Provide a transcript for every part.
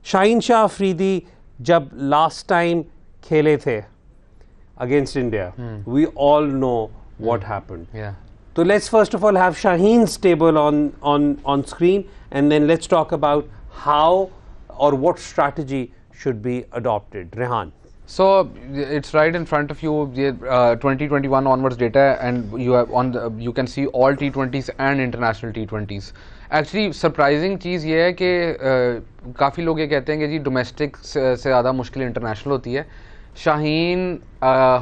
शाहीन शाह अफरीदी जब last time खेले थे against India, we all know what happened. Yeah. So let's first of all have Shaheen's table on screen, and then let's talk about how or what strategy should be adopted. Rehan. So it's right in front of you, 2021 onwards data, and you have you can see all T20s and international T20s. Actually surprising चीज़ ये है कि काफ़ी लोग ये कहते हैं कि जी domestic से ज़्यादा मुश्किल इंटरनेशनल होती है. शाहीन,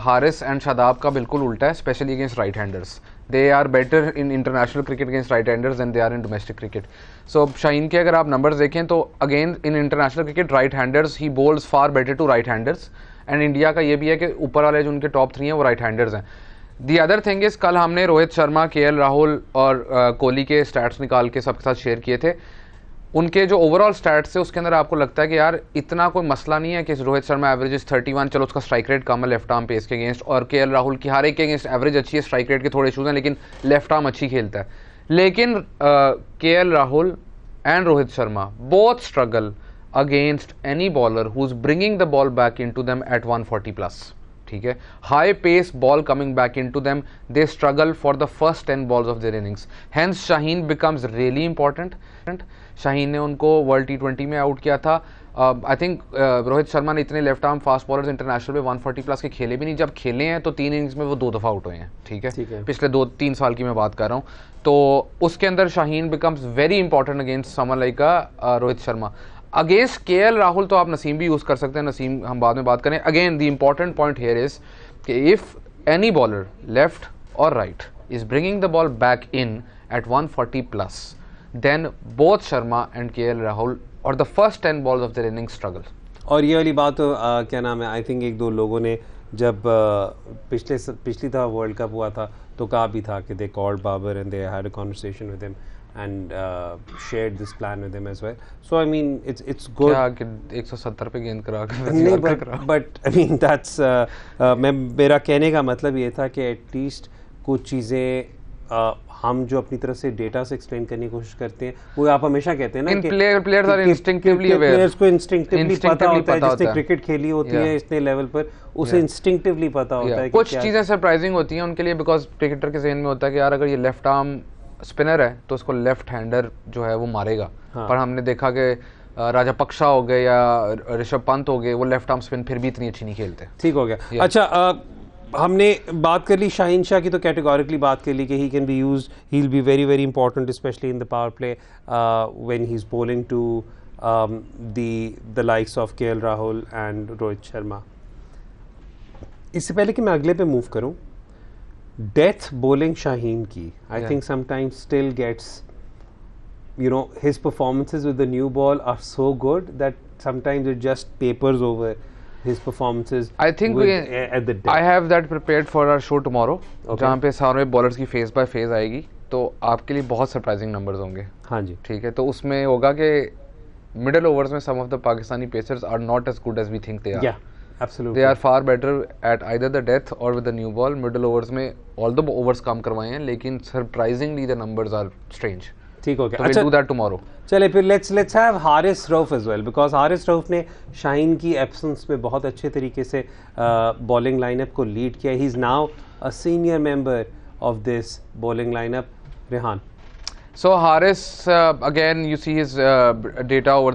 हारिस एंड शादाब का बिल्कुल उल्टा है, specially against right handers. They are better in international cricket against right handers than they are in domestic cricket. So Shaheen के अगर आप नंबर्स देखें तो again in international cricket right handers he bowls far better to right handers. And India का ये भी है कि ऊपर वाले जो उनके टॉप 3 हैं वो राइट हैंडर्स हैं. दी अदर थिंग इज, कल हमने रोहित शर्मा, केएल राहुल और कोहली के स्टैट्स निकाल के सबके साथ शेयर किए थे. उनके जो ओवरऑल स्टैट्स है उसके अंदर आपको लगता है कि यार इतना कोई मसला नहीं है कि रोहित शर्मा एवरेज 31, चलो उसका स्ट्राइक रेट कम है लेफ्ट आर्म पेस के अगेंस्ट, और केएल राहुल की हर एक के अगेंस्ट एवरेज अच्छी है, स्ट्राइक रेट के थोड़े इशूज हैं, लेकिन लेफ्ट आर्म अच्छी खेलता है. लेकिन KL Rahul and Rohit Sharma both struggle against any bowler who is bringing the ball back into them at 140+. ठीक है, high pace ball coming back into them, they struggle for the first 10 balls of their innings. Hence Shaheen becomes really important. Shaheen ने उनको world T20 में out किया था. I think Rohit Sharma ने इतने left arm fast bowlers international में 140+ के खेले भी नहीं. जब खेले हैं तो 3 इनिंग्स में वो 2 दफ़ा आउट हुए हैं. ठीक है, पिछले 2-3 साल की मैं बात कर रहा हूँ. तो उसके अंदर Shaheen becomes very important against someone like Rohit Sharma. Against KL Rahul तो आप नसीम भी यूज़ कर सकते हैं, नसीम हम बाद में बात करें. Again the important point here is कि इफ़ एनी बॉलर लेफ्ट और right is bringing the ball back in at 140+, then both Sharma and KL Rahul or the first 10 balls of their innings struggle. और ये वाली बात तो क्या नाम है, आई थिंक 1-2 लोगों ने जब पिछली दफ़ा वर्ल्ड कप हुआ था तो कहा भी था कि they called Babar and they had a conversation with him and shared this plan with him as well. So I mean it's good. क्या कि 170 पे गेंद करा कर नहीं, बट आई मीन दैट्स मेरा कहने का मतलब ये था कि एटलीस्ट कुछ चीज़ें हम जो अपनी तरफ से डेटा से एक्सप्लेन करने की कोशिश करते हैं, वो आप हमेशा कहते हैं ना कि players are instinctively aware. Players को इंस्टिंक्टिवली पता होता है, जिसने क्रिकेट खेली होती है इतने लेवल पर उसे इंस्टिंक्टिवली पता होता है. कुछ चीज़ें सरप्राइजिंग होती हैं उनके लिए, बिकॉज क्रिकेटर के जहन में होता है कि यार अगर ये लेफ्ट आर्म स्पिनर है तो उसको लेफ्ट हैंडर जो है वो मारेगा. पर हमने देखा कि राजापक्षा हो गए या ऋषभ पंत हो गए, वो लेफ्ट आर्म स्पिन फिर भी इतनी अच्छी नहीं खेलते. ठीक हो गया. अच्छा, हमने बात कर ली शाहीन शाह की, तो कैटेगोरिकली बात कर ली कि he can be used, he will be very very important specially in the power play when he is bowling to the likes of KL Rahul and Rohit Sharma. इससे पहले कि मैं अगले पे मूव करूं, डेथ बॉलिंग शाहीन की I think sometimes still gets, you know, his performances with the new ball are so good that sometimes it just papers over his performances. I think at the death. I have that prepared for our show tomorrow, जहाँ पे सारे bowlers की phase by phase आएगी, तो आपके लिए बहुत surprising numbers होंगे. हाँ जी, ठीक है. तो उसमें होगा कि मिडिल ओवर्स में some of the Pakistani pacers are not as good as we think they are. Yeah, absolutely. They are far better at either the death or with the new ball. Middle overs में all the overs कम करवाए हैं, लेकिन surprisingly the numbers are strange. ठीक हो गया. So we'll do that tomorrow. चले फिर let's have Haris Rauf as well, because Haris Rauf ने शाहीन की एब्सेंस में बहुत अच्छे तरीके से बॉलिंग लाइनअप को लीड किया. He is now a senior member of this bowling lineup. Rehan. So Haris, again you see his data over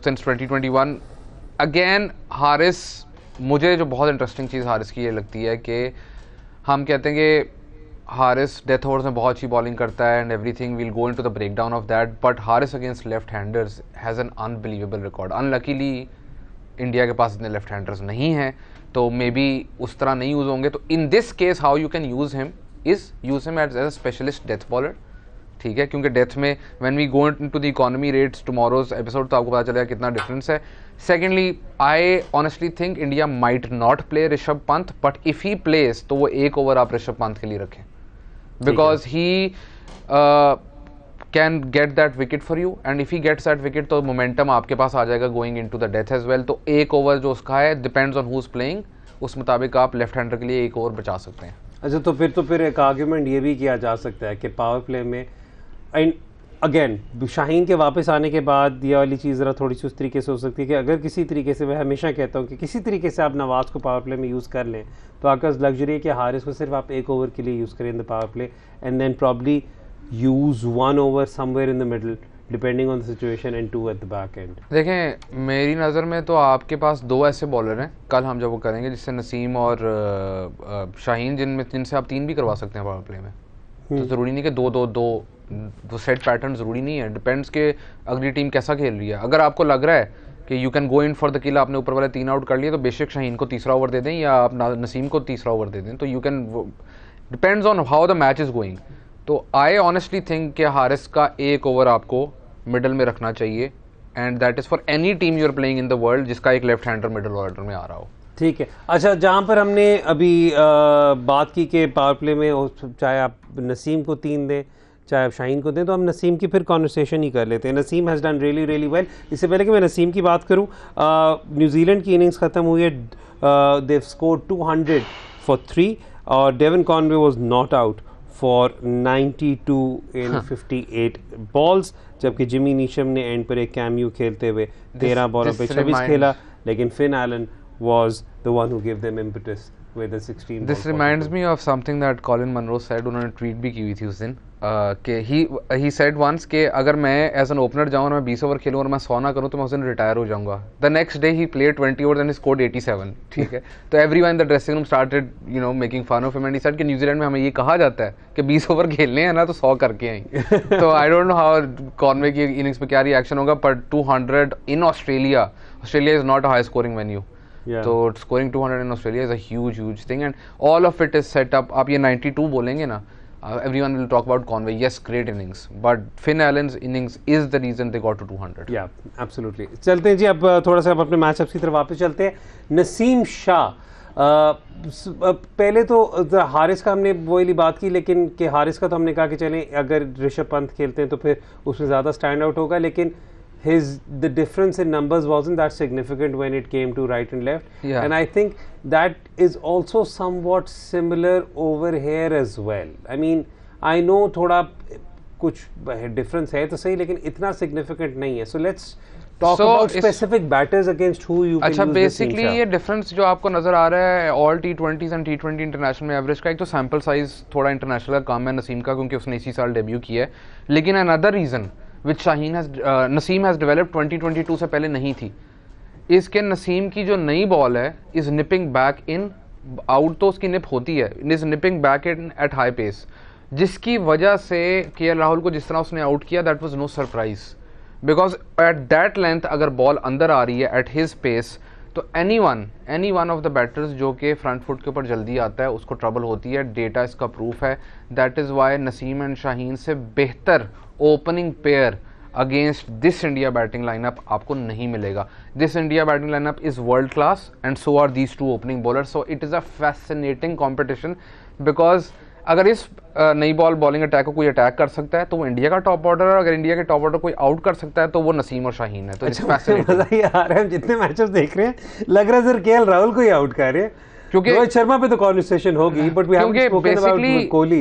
since 2021. Again Haris, मुझे जो बहुत इंटरेस्टिंग चीज़ हारिस की ये लगती है कि हम कहते हैं कि हारिस डेथ ओवर्स में बहुत अच्छी बॉलिंग करता है and everything, will go into the break down of that, but Haris against left handers has an unbelievable record. Unluckily India के पास इतने लेफ्ट हैंडर्स नहीं हैं, तो मे बी उस तरह नहीं यूज़ होंगे. तो in this case how you can use him is use him as a specialist death bowler. ठीक है, क्योंकि डेथ में when we go into the economy rates tomorrow's episode तो आपको पता चलेगा कितना डिफरेंस है. Secondly, I honestly think India might not play Rishabh Pant, but if he plays तो वो 1 ओवर आप ऋषभ पंत के लिए रखें, because he can get that wicket for you, and if he gets that wicket तो momentum आपके पास आ जाएगा going into the death as well. तो 1 ओवर जो उसका है depends on who's playing, उस मुताबिक आप लेफ्ट हैंडर के लिए 1 ओवर बचा सकते हैं. अच्छा, तो फिर एक आर्ग्यूमेंट ये भी किया जा सकता है कि पावर प्ले में अगेन शाहीन के वापस आने के बाद ये वाली चीज़ ज़रा थोड़ी सी उस तरीके से हो सकती है कि अगर किसी तरीके से, मैं हमेशा कहता हूँ कि किसी तरीके से आप नवाज को पावर प्ले में यूज़ कर लें तो आपका लग्जरी है कि हारिस को सिर्फ आप एक ओवर के लिए यूज़ करें in the power play and then probably use 1 over somewhere in the middle depending on the situation and 2 at the back end. देखें मेरी नज़र में तो आपके पास दो ऐसे बॉलर हैं, कल हम जब वो करेंगे, जिससे नसीम और शाहीन, जिनसे आप 3 भी करवा सकते हैं पावर प्ले में। तो ज़रूरी नहीं कि दो वो सेट पैटर्न ज़रूरी नहीं है, डिपेंड्स के अगली टीम कैसा खेल रही है। अगर आपको लग रहा है कि you can go in for the किल, आपने ऊपर वाले 3 आउट कर लिए, तो बेशक शाहीन को तीसरा ओवर दे दें या आप नसीम को तीसरा ओवर दे दें, तो you can, depends on how the match is going. तो आई ऑनेस्टली थिंक कि हारिस का एक ओवर आपको मिडल में रखना चाहिए, and that is for any team you are playing in the world जिसका एक लेफ्ट हैंडर मिडल ऑर्डर में आ रहा हो। ठीक है। अच्छा, जहाँ पर हमने अभी बात की कि पावर प्ले में चाहे आप नसीम को 3 दें चाहे आप शाहीन को दें, तो हम नसीम की फिर कॉन्वर्सेशन ही कर लेते हैं। Naseem has done really really well. इससे पहले कि मैं नसीम की बात करूँ, न्यूजीलैंड की इनिंग्स ख़त्म हुई है, देव स्कोर 200 फॉर 3 और Devon Conway was not out for 92 in 58 balls, जबकि जिमी नीशम ने एंड पर एक कैमियो खेलते हुए 13 बॉलों पे 26 खेला, लेकिन Finn Allen was the one who gave them impetus with the 16 This reminds me of something that Colin Munro said, उन्होंने ट्वीट भी की हुई थी उस दिन, कि he said once कि अगर मैं एज एन ओपनर जाऊँ और मैं 20 ओवर खेलूँ और मैं 100 ना करूँ तो मैं उस दिन रिटायर हो जाऊँगा। The next day he played 20 overs and he scored 87, ठीक है। तो everyone in the dressing room started making fun of him and he said कि न्यूजीलैंड में हमें ये कहा जाता है कि 20 ओवर खेलने हैं ना तो 100 करके आएंगे। तो I don't know how Conway की इनिंग्स पे क्या रिएक्शन होगा, पर 200 in Australia is not a high scoring venue. तो scoring 200 in Australia is a huge thing and all of it is set up. आप ये 92 बोलेंगे ना, everyone will talk about Conway, yes, great innings, but Finn Allen's innings is the reason they got to 200. Yeah, absolutely. चलते हैं जी, अब थोड़ा सा अपने मैचअप्स की तरफ वापस चलते हैं। नसीम शाह, पहले तो हारिस का हमने वही बात की, लेकिन कि हारिस का तो हमने कहा कि चलें अगर ऋषभ पंत खेलते हैं तो फिर उसमें ज़्यादा स्टैंड आउट होगा, लेकिन the difference in numbers wasn't that significant when it came to right and left. Yeah. And I think that is also somewhat similar over here as well. I mean, I know थोड़ा कुछ difference है तो सही, लेकिन इतना significant नहीं है. So let's talk about specific batters against who you can अच्छा, use basically ये difference जो आपको नजर आ रहा है all T20s and T20 international में एवरेज का, एक तो सैम्पल साइज थोड़ा इंटरनेशनल का कम है नसीम का, क्योंकि उसने इसी साल डेब्यू किया है, लेकिन another reason which Naseem has developed 2022 से पहले नहीं थी, इसके नसीम की जो नई बॉल है is nipping back in, out तो उसकी निप होती है, is nipping back in at high pace, जिसकी वजह से केएल राहुल को जिस तरह उसने आउट किया that was no surprise, because at that length अगर बॉल अंदर आ रही है एट हिज पेस तो any one of the batters जो कि फ्रंट फुट के ऊपर जल्दी आता है उसको ट्रबल होती है। डेटा इसका प्रूफ है। That is why Naseem and Shaheen से बेहतर opening pair against this India batting lineup आपको नहीं मिलेगा। This India batting lineup is world class and so are these two opening bowler, so it is a fascinating competition, because अगर इस नई ball bowling attack को कोई attack कर सकता है तो वो इंडिया का टॉप ऑर्डर है, अगर इंडिया के टॉप ऑर्डर कोई आउट कर सकता है तो वो नसीम और शाहीन है। तो मजा ही आ रहा है, हम जितने मैचेस देख रहे हैं लग रहा है सर केएल राहुल को ही आउट कर रहे हैं, क्योंकि रोहित शर्मा पे तो कॉन्वर्सेशन होगी, but we haven't spoken about Kohli.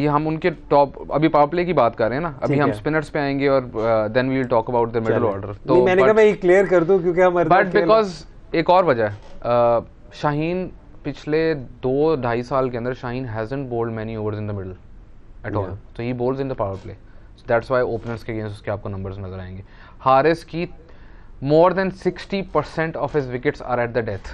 ये हम उनके टॉप अभी पावर प्ले की बात कर रहे हैं ना, अभी हम स्पिनर्स पे आएंगे और then we will talk about the middle order. तो मैंने कहा मैं ये क्लियर कर दूं क्योंकि हम बट बिकॉज एक और वजह है, शाहीन पिछले 2-2.5 साल के अंदर Shaheen hasn't bowled many overs in the middle at all, तो he bowls in the power play, that's why openers के अगेंस्ट उसके आपको नंबर्स नजर आएंगे। हारिस की more than 60% of his wickets are at the death.